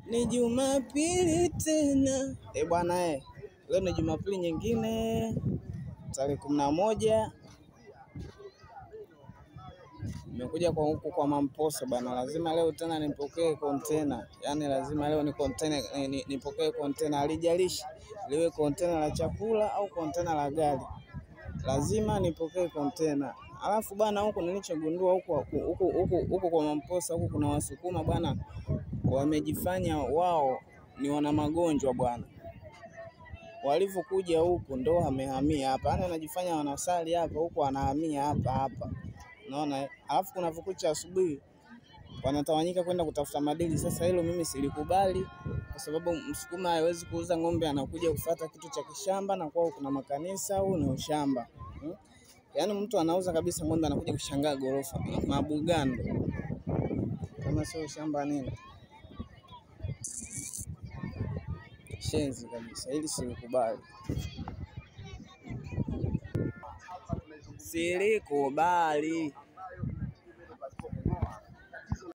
Ni Jumapili tena. Bwana leo ni Jumapili nyingine tarehe 11. Nimekuja kwa huku kwa Mamposa bana. Lazima leo tena nipokee container. Yaani lazima leo nipokee container. Halijalishi liwe container la chakula au container la gari. Lazima nipokee container. Alafu bana huku nilichogundua huku kwa Mamposa huku kuna Wasukuma bana. Wamejifanya wao ni wana magonjwa bwana. Walivyokuja huku ndo wamehamia hapa. Yaani wanajifanya wanasali hapa huku wanahamia hapa. Unaona? Alafu kunapokucha asubuhi wanatawanyika kwenda kutafuta madili. Sasa hilo mimi silikubali kwa sababu Msukuma hawezi kuuza ng'ombe anakuja kufuata kitu cha kishamba na kwao kuna makanisa au ni ushamba. Yaani mtu anauza kabisa ng'ombe anakuja kushangaa gorofa. Mabugando. Kama sio shamba nini? Shenzi kabisa. Hili silikubali. Silikubali.